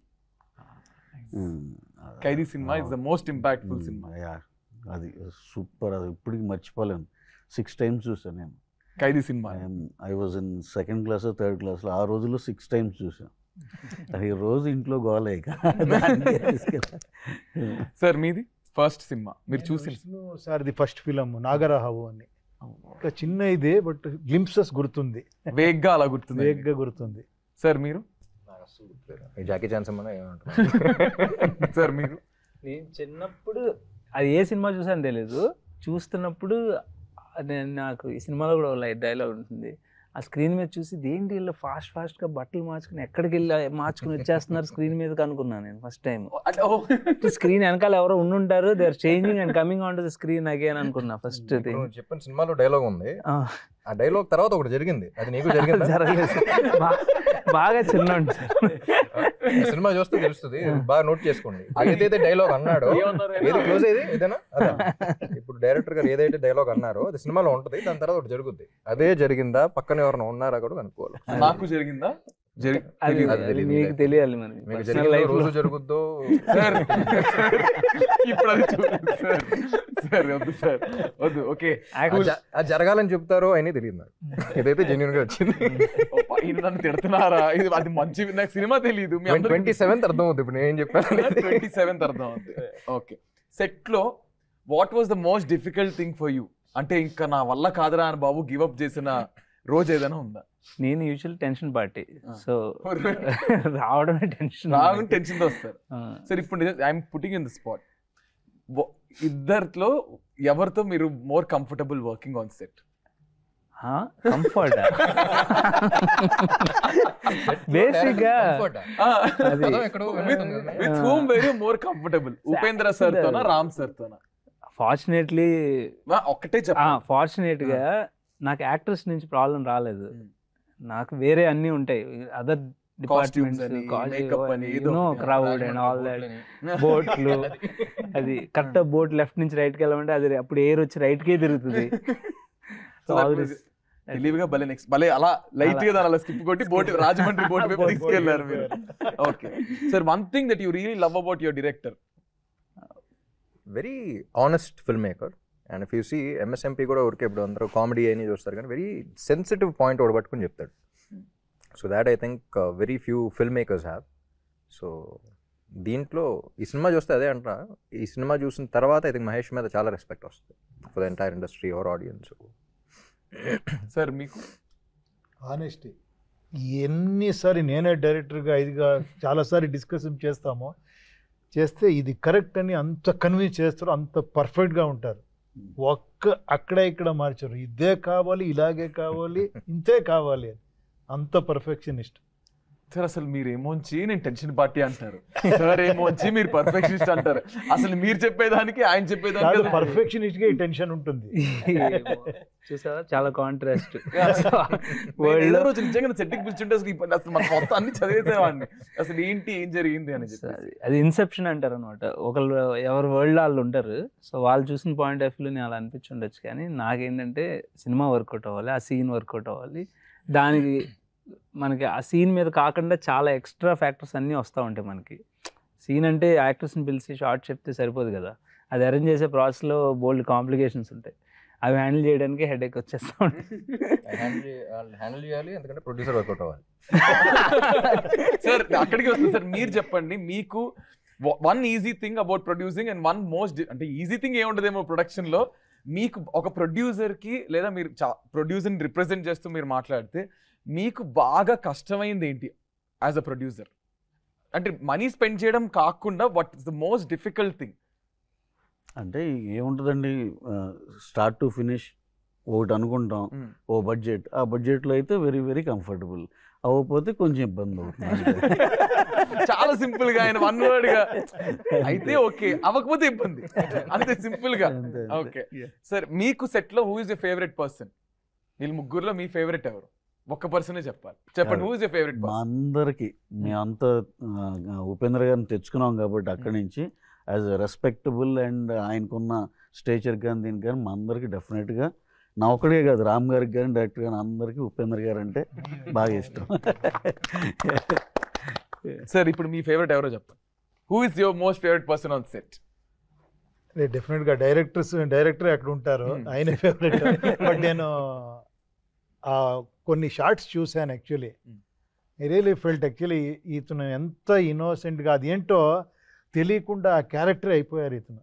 A: Khaidi cinema is the most impactful cinema.
C: అది సూపర్, అది ఇప్పటికి మర్చిపోలేను. 6 times చూసాను నేను
A: Khaidi cinema.
C: I was in 2nd class, 3rd class. ఆ రోజుల్లో 6 times చూసాను. అది రోజు ఇంట్లో గోలే.
A: సార్ మీది ఫస్ట్ సినిమా మీరు చూసిన?
E: సార్ది ఫస్ట్ ఫిలం నాగరహావు అని. ఒక చిన్న ఇదే, బట్ గ్లింప్సెస్ గుర్తుంది,
A: వేగ్గా అలా గుర్తుంది,
E: వేగ్గా గుర్తుంది.
A: సార్ మీరు?
B: Jackie Chan cinema.
A: సార్ మీరు?
D: నేను చిన్నప్పుడు అది ఏ సినిమా చూసాను తెలీదు, చూస్తున్నప్పుడు నాకు ఈ సినిమాలో కూడా లైట్ డైలాగ్ ఉంటుంది. ఆ స్క్రీన్ మీద చూసి దేంటి వీళ్ళు ఫాస్ట్గా బట్టలు మార్చుకుని ఎక్కడికి వెళ్ళి మార్చుకుని వచ్చేస్తున్నారు స్క్రీన్ మీదకి అనుకున్నాను నేను ఫస్ట్ టైం. స్క్రీన్ వెనకాల ఎవరో ఉండుంటారు, they are changing and coming on to the screen again అనుకున్నా ఫస్ట్.
B: చెప్పిన సినిమాలో డైలాగ్ ఉంది, ఆ డైలాగ్ తర్వాత ఒకటి జరిగింది, అది నీకు జరిగింది?
D: జరగలేదు, బాగా చిన్న
B: సినిమా చూస్తే తెలుస్తుంది, బాగా నోట్ చేసుకోండి. ఏదైతే డైలాగ్ అన్నాడో, ఏది క్లోజ్ అయ్యేది ఇదేనా? ఇప్పుడు డైరెక్టర్ గారు ఏదైతే డైలాగ్ అన్నారో అది సినిమాలో ఉంటుంది, దాని తర్వాత ఒకటి జరుగుద్ది. అదే జరిగిందా, పక్కన ఎవరైనా ఉన్నారా కూడా కనుక్కోవాలి.
A: నాకు జరిగిందా?
D: మీకు తెలియాలి మరి,
B: రోజు జరుగుద్దో
A: ఇప్పుడు అది చూడండి సార్. సార్ వద్దు సార్, వద్దు. ఓకే,
B: అది జరగాలని చెప్తారో అని తెలియదు నాకు. ఇదైతే జెన్యూన్ గా వచ్చింది.
A: ఇది నన్ను తిడుతున్నారా? ఇది అది మంచి, నాకు సినిమా తెలియదు.
B: 27th అర్థం అవుతుంది ఇప్పుడు నేను చెప్పాను.
A: 27th అర్థం అవుతుంది. ఓకే, సెట్ లో what was the most difficult thing for you? అంటే ఇంకా నా వల్ల కాదురా అని బాబు గివ్ అప్ చేసిన రోజు ఏదైనా ఉందా?
D: నేను యూజువల్ టెన్షన్ పార్టీ, సో రావడమే టెన్షన్
A: తో వస్తారు. సార్ ఇప్పుడు I'm putting in the spot, ఇద్దరిలో ఎవరితో మీరు more comfortable working on set?
D: Comfort basic గా
A: with whom very more comfortable, Upendra sir తోనా రామ్ సార్ తోనా?
D: ఫార్చునేట్లీ
A: ఒక్కటే
D: ఫార్చునేట్ గా నాకు యాక్టర్స్ నుంచి ప్రాబ్లం రాలేదు. నాకు వేరే అన్ని ఉంటాయి, other departments, crowd and all that, బోట్లు. అది కరెక్ట్ బోట్ లెఫ్ట్ నుంచి రైట్ కి వెళ్ళమంటే అది అప్పుడు ఎయిర్ వచ్చి రైట్ కే తిరుగుతుంది.
A: తెలివిగా భలే నెక్స్ట్ భలే అలా లైట్ గా అలా స్కిప్ కొట్టి బోట్ రాజమండ్రి బోట్ వైపు తీసుకెళ్లారు మీరు. Okay sir, one thing that you really love about your director?
B: Very honest film maker. And if you see MSMP కూడా ఊరికే ఇప్పుడు అందరూ కామెడీ అని చూస్తారు, కానీ వెరీ సెన్సిటివ్ పాయింట్ ఒకటి పట్టుకుని చెప్తాడు. So that I think very few film makers have. So దీంట్లో ఈ సినిమా చూస్తే అదే అంటున్నా, ఈ సినిమా చూసిన తర్వాత ఐ థింక్ మహేష్ మీద చాలా రెస్పెక్ట్ వస్తుంది for the entire industry or audience.
A: Sir మీకు?
E: ఆనెస్టీ. ఎన్నిసారి నేనే డైరెక్టర్గా ఇదిగా చాలాసారి డిస్కషన్ చేస్తే ఇది కరెక్ట్ అని అంత కన్విన్స్ చేస్తారు, అంత పర్ఫెక్ట్గా ఉంటారు. అక్కడ ఇక్కడ మార్చారు, ఇదే కావాలి, ఇలాగే కావాలి, ఇంతే కావాలి అని, అంత పర్ఫెక్షనిస్ట్.
A: సార్ అసలు మీరేమోంచి నేను టెన్షన్ పార్టీ అంటారు, సార్ ఏమోంచి మీరు పర్ఫెక్షనిస్ట్ అంటారు. అసలు మీరు చెప్పేదానికి ఆయన చెప్పేదానికి
E: పర్ఫెక్షనిస్ట్ గా టెన్షన్ ఉంటుంది.
D: చూసావా, చాలా కాంట్రాస్ట్.
A: రోజు నిజంగా సెట్టింగ్ పిలిచుంటే అసలు మన మొత్తం అన్ని చదివేసేవాడిని, అసలు ఏంటి ఏం జరిగింది అని చెప్పి.
D: అది ఇన్సెప్షన్ అంటారు అనమాట. ఒకళ్ళు ఎవరు వరల్డ్ వాళ్ళు ఉంటారు, సో వాళ్ళు చూసిన పాయింట్ ఆఫ్ వ్యూలో అలా అనిపించుండొచ్చు, కానీ నాకేంటంటే సినిమా వర్కౌట్ అవ్వాలి, ఆ సీన్ వర్కౌట్ అవ్వాలి. దానికి మనకి ఆ సీన్ మీద కాకుండా చాలా ఎక్స్ట్రా ఫ్యాక్టర్స్ అన్నీ వస్తూ ఉంటాయి మనకి. సీన్ అంటే యాక్టర్స్ని పిలిచి షార్ట్ చెప్తే సరిపోదు కదా, అది అరేంజ్ చేసే ప్రాసెస్లో బోల్డ్ కాంప్లికేషన్స్ ఉంటాయి. అవి హ్యాండిల్ చేయడానికి హెడేక్ వచ్చేస్తా ఉంటుంది.
B: హ్యాండిల్ చేయాలి, ఎందుకంటే ప్రొడ్యూసర్ వర్కౌట్ అవ్వాలి.
A: సార్ అక్కడికి వస్తుంది సార్. మీరు చెప్పండి, మీకు one easy thing about producing and one most, అంటే ఈజీ థింగ్ ఏముంటదేమో ప్రొడక్షన్ లో, మీకు ఒక ప్రొడ్యూసర్ కి లేదా మీరు ప్రొడ్యూసర్ని రిప్రజెంట్ చేస్తూ మీరు మాట్లాడితే మీకు బాగా కష్టమైంది ఏంటి యాజ్ అ ప్రొడ్యూసర్? అంటే మనీ స్పెండ్ చేయడం కాకుండా what is the most difficult thing?
C: అంటే ఏముంటుందండి, స్టార్ట్ టు ఫినిష్ ఒకటి అనుకుంటాం, ఓ బడ్జెట్, ఆ బడ్జెట్లో అయితే వెరీ వెరీ కంఫర్టబుల్, అవ్వకపోతే కొంచెం ఇబ్బంది అవుతుంది.
A: చాలా సింపుల్ గా ఆయన వన్ వర్డ్ గా అయితే ఓకే, అవ్వకపోతే ఇబ్బంది, అంతే సింపుల్ గా. ఓకే సార్, మీకు సెట్ లో who is your favourite person? వీళ్ళు ముగ్గురులో మీ ఫేవరెట్ ఎవరు? ఒక్క పర్సనే చెప్పాలి, చెప్పండి. హూ ఇస్ యర్ ఫేవరెట్
C: మా
A: పర్సన్?
C: అందరికి మేమంతా ఉపేంద్ర గారిని తెచ్చుకున్నాం కాబట్టి అక్కడి నుంచి యాజ్ ఎ రెస్పెక్టబుల్ అండ్ ఆయనకున్న స్టేచర్ కానీ దీనికి కానీ మా అందరికి డెఫినెట్గా, నా ఒక్కడే కాదు, రామ్ గారికి కానీ డైరెక్టర్ కానీ అందరికీ ఉపేంద్ర గారు అంటే బాగా ఇష్టం.
A: సార్ ఇప్పుడు మీ ఫేవరెట్ ఎవరో చెప్పండి. Who is your most favourite person on set?
E: డెఫినెట్గా డైరెక్టర్ అక్కడ ఉంటారు, ఆయన ఫేవరెట్. బట్ నేను కొన్ని షార్ట్స్ చూశాను actually. I really felt actually ఇతను ఎంత ఇన్నోసెంట్గా, అదేంటో తెలియకుండా ఆ క్యారెక్టర్ అయిపోయారు ఇతను.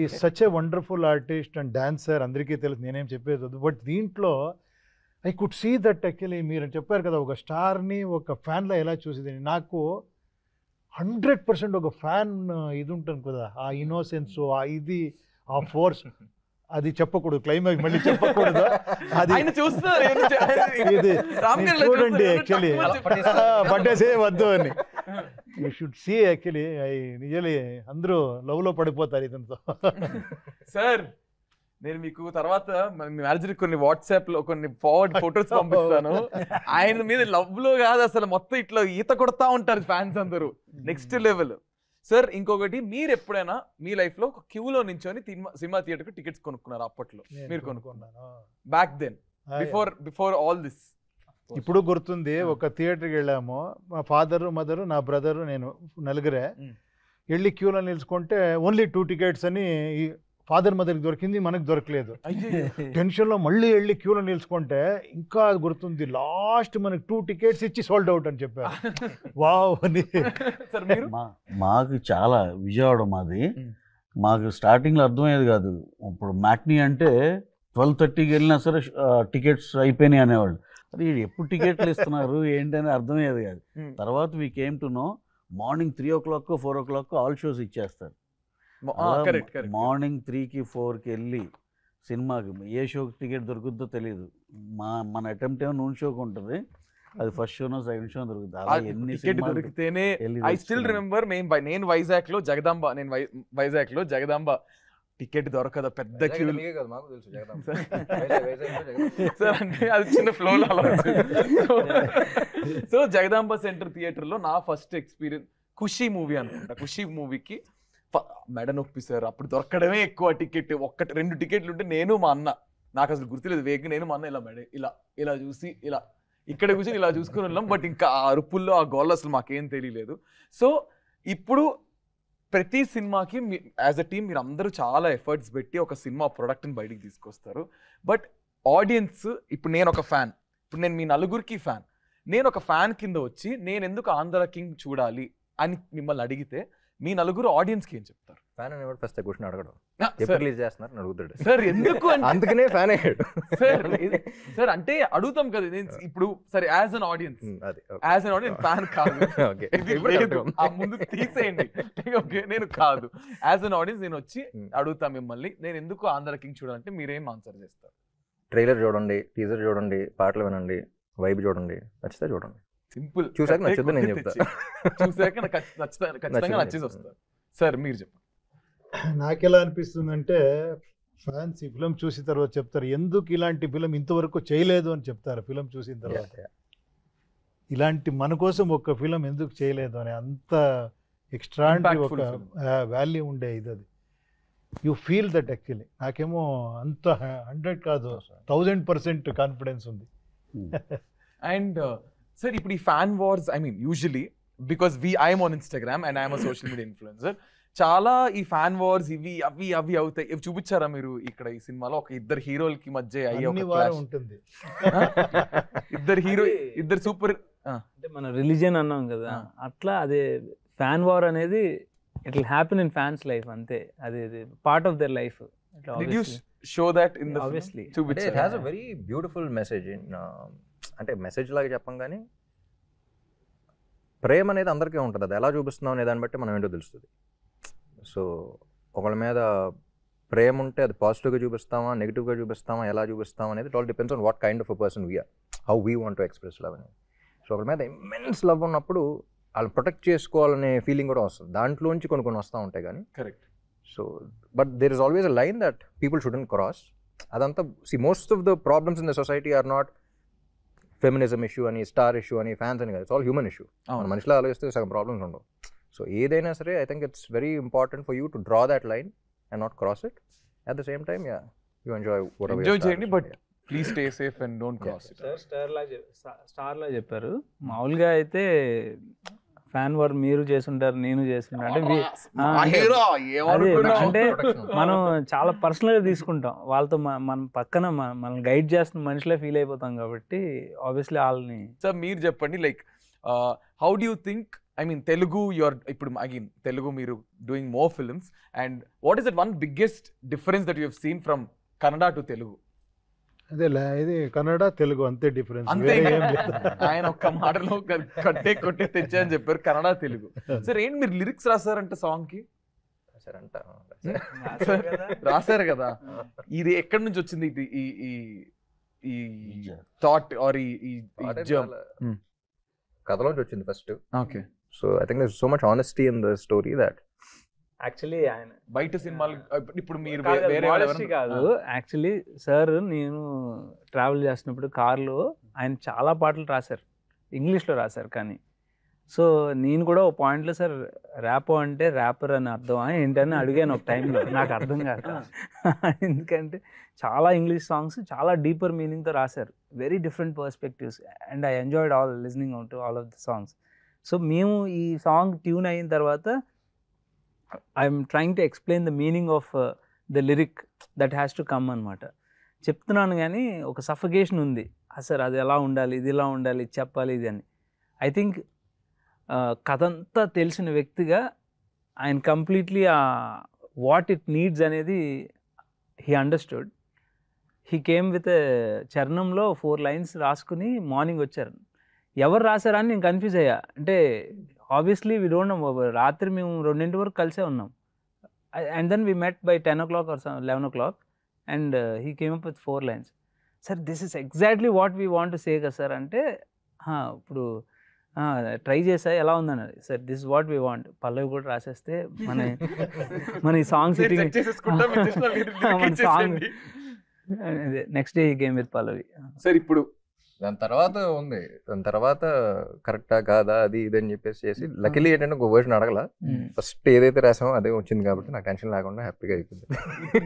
E: ఈ such a wonderful artist and dancer, అందరికీ తెలుసు, నేనేం చెప్పేది వద్దు. బట్ దీంట్లో I could see that actually మీరు చెప్పారు కదా, ఒక స్టార్ని ఒక ఫ్యాన్లో ఎలా చూసేది. నాకు 100% ఒక ఫ్యాన్ ఇది ఉంటుంది కదా, ఆ ఇన్నోసెన్స్, ఆ ఇది, ఆ ఫోర్స్, అది చెప్పకూడదు, క్లైమాక్స్ మళ్ళీ చెప్పకూడదు. అది
A: ఆయన చూస్తున్నారు,
E: ఇది
A: రామ్ గారు
E: చూడండి
A: చూస్తున్నారు,
E: యాక్చువల్లీ పట్టేసే వద్దు అని. You should see actually. నిజలీ అందరూ లవ్లో పడిపోతారు ఇతనితో.
A: సార్ నేను మీకు తర్వాత మీ మేనేజర్ కొన్ని వాట్సాప్ లో కొన్ని ఫార్వర్డ్ ఫొటోస్ పంపిస్తాను. ఆయన మీద లవ్ లో కాదు అసలు, మొత్తం ఇట్లా ఈత కొడతా ఉంటారు ఫ్యాన్స్ అందరూ, నెక్స్ట్ లెవెల్. సార్ ఇంకొకటి, మీరు ఎప్పుడైనా మీ లైఫ్ లో ఒక క్యూలో నించొని సినిమా థియేటర్ కు టికెట్స్ కొనుక్కున్నారు? అప్పట్లో మీరు కొనుక్కున్నారు, back then, before all this?
E: ఇప్పుడు గుర్తుంది, ఒక థియేటర్కి వెళ్ళాము, మా ఫాదరు, మదరు, నా బ్రదరు, నేను, నలుగురే వెళ్ళి క్యూలో నిలుచుకుంటే ఓన్లీ 2 tickets అని ఫాదర్ మదర్కి దొరికింది, మనకు దొరకలేదు. టెన్షన్లో మళ్ళీ వెళ్ళి క్యూలో నిలుచుకుంటే ఇంకా గుర్తుంది, లాస్ట్ మనకి 2 tickets ఇచ్చి సోల్డ్ అవుట్ అని చెప్పారు. వావ్ అని.
C: మాకు చాలా విజయవాడ మాది, మాకు స్టార్టింగ్లో అర్థమయ్యేది కాదు. ఇప్పుడు మ్యాట్నీ అంటే 12:30కి వెళ్ళినా సరే టికెట్స్ అయిపోయినాయి అనేవాళ్ళు. అది ఎప్పుడు టికెట్లు ఇస్తున్నారు ఏంటని అర్థమయ్యేది కాదు. తర్వాత we came to know, morning 3 o'clock 4 o'clock all shows ఇచ్చేస్తారు. మార్నింగ్ 3కి 4కి వెళ్ళి సినిమాకి ఏ షోకి టికెట్ దొరుకుద్దో తెలియదు. మన అటెంప్ట్ ఏమో నూనె షోకి ఉంటుంది, అది ఫస్ట్ షోనో సెకండ్ షో దొరుకుతుంది. అలా ఎన్ని
A: టికెట్ దొరికితేనే. ఐ స్టిల్ రిమెంబర్, నేను వైజాగ్ లో జగదాంబ టికెట్ దొరకదు, పెద్ద క్యూ. సార్ అంటే అది చిన్న ఫ్లోలో అలా. సో జగదాంబ సెంటర్ థియేటర్ లో నా ఫస్ట్ ఎక్స్పీరియన్స్ ఖుషి మూవీ అనుకుంటా. ఖుషి మూవీకి మెడ నొప్పి సార్, అప్పుడు దొరకడమే ఎక్కువ టికెట్. 1-2 టికెట్లు ఉంటే నేను మా అన్న, నాకు అసలు గుర్తులేదు వేగ, నేను మా అన్న ఇలా మెడ ఇలా చూసి ఇలా ఇక్కడ కూర్చొని ఇలా చూసుకుని ఉన్నాం. బట్ ఇంకా ఆ అరుపుల్లో ఆ గోల్ అసలు మాకేం తెలియలేదు. సో ఇప్పుడు ప్రతి సినిమాకి యాజ్ అ టీమ్ మీరు అందరూ చాలా ఎఫర్ట్స్ పెట్టి ఒక సినిమా ప్రొడక్ట్ని బయటికి తీసుకొస్తారు. బట్ ఆడియన్స్, ఇప్పుడు నేను ఒక ఫ్యాన్, ఇప్పుడు నేను మీ నలుగురికి ఫ్యాన్, నేను ఒక ఫ్యాన్ కింద వచ్చి నేను ఎందుకు ఆంధ్ర కింగ్ చూడాలి అని మిమ్మల్ని అడిగితే మీ నలుగురు ఆడియన్స్కి ఏం చెప్తారు?
B: ఫ్యాన్ అనేవాడు ఫస్ట్ క్వశ్చన్ అడగడు, ఎప్పుడు రిలీజ్ చేస్తున్నారు అడుగుతాడు.
A: సార్ ఎందుకు?
B: అందుకనే ఫ్యాన్ అయ్యాడు
A: సార్. అంటే అడుగుతాం కదా, నేను ఇప్పుడు సరే యాజ్ అన్ ఆడియన్స్ ఫ్యాన్ కాదు, ఆ ముందు తీసేయండి, ఓకే నేను కాదు. యాజ్ అన్ ఆడియన్స్ నేను వచ్చి అడుగుతా మిమ్మల్ని, నేను ఎందుకు ఆంధ్ర కింగ్ చూడాలంటే మీరేం ఆన్సర్ చేస్తారు?
B: ట్రైలర్ చూడండి, టీజర్ చూడండి, పాటలు వినండి, వైబ్ చూడండి, నచ్చితే చూడండి.
A: సింపుల్.
B: చూసాక నచ్చుద్ది నేను చెప్తా,
A: చూసాక ఖచ్చితంగా నచ్చేసి వస్తారు. సార్ మీరు చెప్పండి.
E: నాకెలా అనిపిస్తుందంటే, ఫ్యాన్స్ ఈ ఫిలిం చూసిన తర్వాత చెప్తారు, ఎందుకు ఇలాంటి ఫిలిం ఇంతవరకు చేయలేదు అని చెప్తారు. ఫిలిం చూసిన తర్వాత ఇలాంటి మన కోసం ఒక ఫిలిం ఎందుకు చేయలేదు అని, అంత ఎక్స్ట్రాంటి ఒక వాల్యూ ఉండే ఇది. అది యూ ఫీల్ దట్ యాక్చువల్లీ. నాకేమో అంత 100 కాదు 1000% కాన్ఫిడెన్స్ ఉంది.
A: అండ్ సార్ ఇప్పుడు ఈ fan wars, I mean usually because I'm on Instagram and I'm a social media influencer, చాలా ఈ ఫ్యాన్ వార్స్ ఇవి అవి అవి అవుతాయి. ఇవి చూపించారా మీరు ఇక్కడ ఈ సినిమాలో? ఒక ఇద్దరు హీరోలకి మధ్య అయ్యే
E: అన్ని
A: ఒక
E: వారం
A: clash.
E: ఉంటుంది.
A: ఇద్దరు హీరో, ఇద్దరు సూపర్.
D: అంటే మన రిలీజియన్ అన్నాం కదా, అట్లా అదే ఫ్యాన్ వార్ అనేది it will happen in fans life, అంతే. అది part of their life.
A: Did you show that in the
D: Obviously.
A: film?
B: అంటే it has a very beautiful message. అంటే మెసేజ్ లాగా చెప్పం కానీ ప్రేమ అనేది అందరికీ ఉంటుంది. అది ఎలా చూపిస్తున్నాం అనే దాన్ని బట్టి మనం ఏంటో తెలుస్తుంది. సో ఒకళ్ళ మీద ప్రేమ ఉంటే అది పాజిటివ్గా చూపిస్తామా, నెగిటివ్గా చూపిస్తామా, ఎలా చూపిస్తామా అనేది it all depends on what kind of a person we're, how we want to express love అనేది. సో ఒకళ్ళ మీద ఇమ్మెన్స్ లవ్ ఉన్నప్పుడు వాళ్ళు ప్రొటెక్ట్ చేసుకోవాలనే ఫీలింగ్ కూడా వస్తుంది. దాంట్లోంచి కొన్ని కొన్ని వస్తూ ఉంటాయి కానీ.
A: Correct.
B: So but there is always a line that people shouldn't cross. అదంతా most of the problems in the society are not feminism issue అని, స్టార్ ఇష్యూ అని, ఫ్యాన్స్ అని కాదు. It's all human issue. మన మనిషిలో ఆలోచిస్తే సగం ప్రాబ్లమ్స్ ఉండవు. సో ఏదైనా సరే I think it's very important for you to draw that line and not cross it. At the same time you enjoy
A: చేయండి, but please stay safe and don't cross it.
D: Star లా చెప్పారు. మామూలుగా అయితే fan war మీరు చేస్తుంటారు, నేను చేస్తుంటా అంటే అంటే మనం చాలా పర్సనల్గా తీసుకుంటాం. వాళ్ళతో మనం పక్కన మనం గైడ్ చేస్తున్న మనిషిలో ఫీల్ అయిపోతాం కాబట్టి ఆబ్వియస్లీ వాళ్ళని.
A: సార్ మీరు చెప్పండి, like how do you think, I mean Telugu your ఇప్పుడు అగైన్ తెలుగు మీరు doing more films, and what is that one biggest difference that you have seen from Kannada to Telugu?
E: అదే ఇది కన్నడ తెలుగు అంతే డిఫరెన్స్.
A: అంతే. ఆయన ఒక్క మాటలో కొట్టే తెచ్చా అని చెప్పారు, కన్నడ తెలుగు. సార్ ఏంటి మీరు లిరిక్స్ రాసారంట సాంగ్ కి? రాశారు కదా. ఇది ఎక్కడి నుంచి వచ్చింది ఈ థాట్ ఆర్ ఈ
B: కథలోంచి వచ్చింది first.
A: Okay.
B: So I think there is so much honesty in the story that
D: actually ఆయన
A: బయట సినిమాలు ఇప్పుడు మీరు
D: కాదు. యాక్చువల్లీ సార్ నేను ట్రావెల్ చేసినప్పుడు కార్లో ఆయన చాలా పాటలు రాశారు, ఇంగ్లీష్లో రాశారు. కానీ సో నేను కూడా ఒక పాయింట్లో సార్ ర్యాపో అంటే ర్యాపర్ అని అర్థం ఏంటని అడిగాను ఒక టైంలో. నాకు అర్థం కాదు, ఎందుకంటే చాలా ఇంగ్లీష్ సాంగ్స్ చాలా డీపర్ మీనింగ్తో రాశారు, very different perspectives, and I enjoyed all listening to all of the songs. So మేము ఈ సాంగ్ ట్యూన్ అయిన తర్వాత I'm trying to explain the meaning of the lyric that has to come అనమాట. చెప్తున్నాను కానీ ఒక సఫకేషన్ ఉంది. సార్ అది ఎలా ఉండాలి, ఇది ఇలా ఉండాలి, ఇది చెప్పాలి, ఇది అని. ఐ థింక్ కథ అంతా తెలిసిన వ్యక్తిగా ఆయన కంప్లీట్లీ వాట్ ఇట్ నీడ్స్ అనేది he understood. He came with చరణంలో 4 lines రాసుకుని మార్నింగ్ వచ్చారు. ఎవరు రాశారా అని నేను కన్ఫ్యూజ్ అయ్యా. అంటే ఆబ్వియస్లీ వీ డోంట్ నో. రాత్రి మేము 2 వరకు కలిసే ఉన్నాం. And then we met by 10 o'clock or 11 o'clock and he came up with 4 lines. Sir this is exactly what we want to say కదా సార్ అంటే, ఇప్పుడు ట్రై చేసా ఎలా ఉందని. Sir this what we want. పల్లవి కూడా రాసేస్తే మన ఈ సాంగ్స్ మన song next day he came with పల్లవి.
A: సార్ ఇప్పుడు
B: దాని తర్వాత కరెక్టా కాదా అది ఇది అని చెప్పేసి చేసి లక్కీలీ ఏంటంటే ఒక వర్షన్ అడగల. ఫస్ట్ ఏదైతే రాసామో అదే వచ్చింది కాబట్టి నాకు టెన్షన్ లేకుండా హ్యాపీగా అయిపోయింది.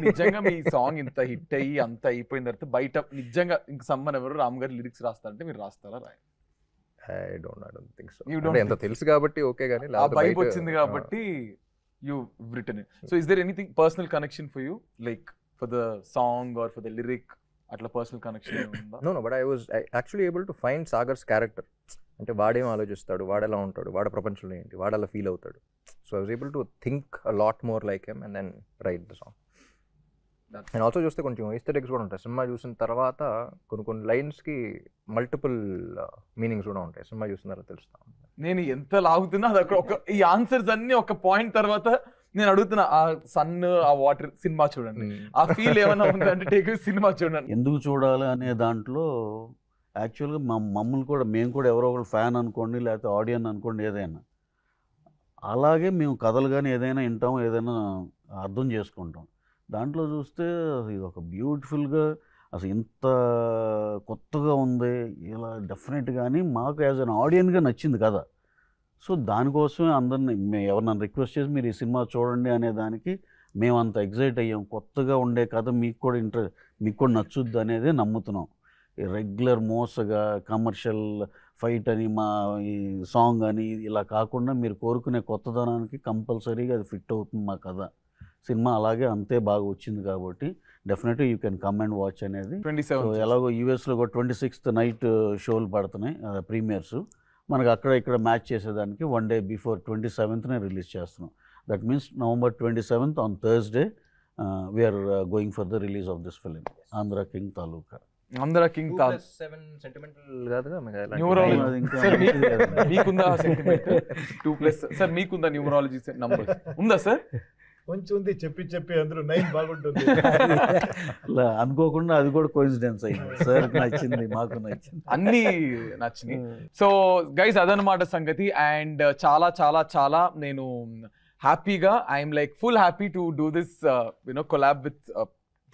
A: నిజంగా మీ సాంగ్ ఇంత హిట్ అయ్యి అంత అయిపోయిన తర్వాత బయట నిజంగా ఇంక సమ్మన్ ఎవరు రామ్ గారు లిరిక్స్ రాస్తారంటే మీరు రాస్తారా?
B: I don't think so. ఎంత తెలుసు కాబట్టి ఓకే, కానీ
A: ఆ వైబ్ వచ్చింది కాబట్టి you written it. So is there anything personal connection for you, like for the song or for the lyric? అట్లా పర్సనల్ కనెక్షన్ ఉందా?
B: No but I was actually able to find Sagar's character. అంటే వాడేం ఆలోచిస్తాడు, వాడెలా ఉంటాడు, వాడ ప్రపంచంలో ఏంటి, వాడలా ఫీల్ అవుతాడు. So I was able to think a lot more like him and then write the song. And also చూస్తే కొంచెం ఎస్థెటిక్స్ కూడా ఉంటాయి. సినిమా చూసిన తర్వాత కొన్ని లైన్స్కి మల్టిపుల్ మీనింగ్స్ కూడా ఉంటాయి. సినిమా చూసిన తర్వాత తెలుస్తా.
A: నేను ఎంత లాగుతున్నా అది ఒక ఈ ఆన్సర్స్ అన్ని ఒక పాయింట్ తర్వాత నేను అడుగుతున్నా, ఆ సన్ ఆ వాటర్ సినిమా చూడండి, ఆ ఫీల్ ఏమైనా ఉందంటే టేక్ సినిమా చూడండి.
C: ఎందుకు చూడాలి అనే దాంట్లో యాక్చువల్గా మమ్మల్ని కూడా, మేము కూడా ఎవరో ఒకరు ఫ్యాన్ అనుకోండి, లేకపోతే ఆడియన్ అనుకోండి, ఏదైనా అలాగే మేము కథలు కానీ ఏదైనా వింటాం, ఏదైనా అర్థం చేసుకుంటాం. దాంట్లో చూస్తే ఇది ఒక బ్యూటిఫుల్గా అసలు ఇంత కొత్తగా ఉంది, ఇలా డెఫినెట్గా అని మాకు యాజ్ అన్ ఆడియన్గా నచ్చింది కదా. సో దానికోసమే అందరినీ ఎవరినైనా రిక్వెస్ట్ చేసి మీరు ఈ సినిమా చూడండి అనే దానికి మేము అంత ఎగ్జైట్ అయ్యాం. కొత్తగా ఉండే కథ మీకు కూడా నచ్చుద్ది అనేది నమ్ముతున్నాం. రెగ్యులర్ మోసగా కమర్షియల్ ఫైట్ అని మా ఈ సాంగ్ అని ఇలా కాకుండా మీరు కోరుకునే కొత్తదనానికి కంపల్సరీగా అది ఫిట్ అవుతుంది మా కథ. సినిమా అలాగే అంతే బాగా వచ్చింది కాబట్టి డెఫినెట్గా you can come and watch అనేది.
A: 27
C: సో ఎలాగో యూఎస్లో కూడా 26th నైట్ షోలు పడుతున్నాయి ప్రీమియర్స్. మనకు అక్కడ ఇక్కడ మ్యాచ్ చేసేదానికి 1 day బిఫోర్ 27th రిలీజ్ చేస్తున్నాం. That means November 27th on Thursday we're going for the release of this film Andhra king Taluka.
A: Andhra king Taluka
B: sentimental కాదుగా
A: న్యూమరాలజీ.
C: అది ఇంకా
A: సార్ మీకుందా సెంటిమెంట్ 2+ సార్ మీకుందా న్యూమరాలజీ నంబర్స్ ఉందా సార్?
E: కొంచెం ఉంది, చెప్పి అందరూ 9 బాగుంటుంది.
C: అలా అనుకోకుండా అది కూడా కోయిన్సిడెన్స్ అయింది. సార్ నచ్చింది, మాకు నచ్చింది,
A: అన్నీ నచ్చినాయి. సో గైస్ అదనమాట సంగతి. అండ్ చాలా చాలా చాలా నేను హ్యాపీగా I'm like full happy to do this collab with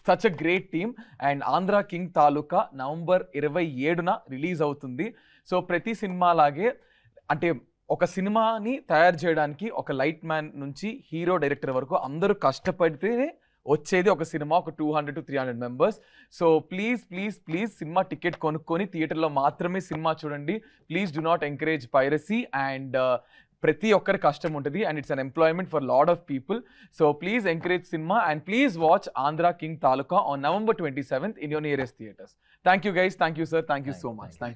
A: such a great team. And Andhra king Taluka November 27న రిలీజ్ అవుతుంది. సో ప్రతి సినిమా లాగే అంటే ఒక సినిమాని తయారు చేయడానికి ఒక లైట్ మ్యాన్ నుంచి హీరో డైరెక్టర్ వరకు అందరూ కష్టపడితేనే వచ్చేది ఒక సినిమా, ఒక 200 to 300 members. So please cinema ticket కొనుక్కొని థియేటర్లో మాత్రమే సినిమా చూడండి. Please do not encourage piracy. And ప్రతి ఒక్కరి కష్టం ఉంటుంది and it's an employment for lot of people. So please encourage cinema and please watch Andhra king taluka on November 27th in your nearest theaters. Thank you guys. Thank you sir. Thank you so much. Thank you.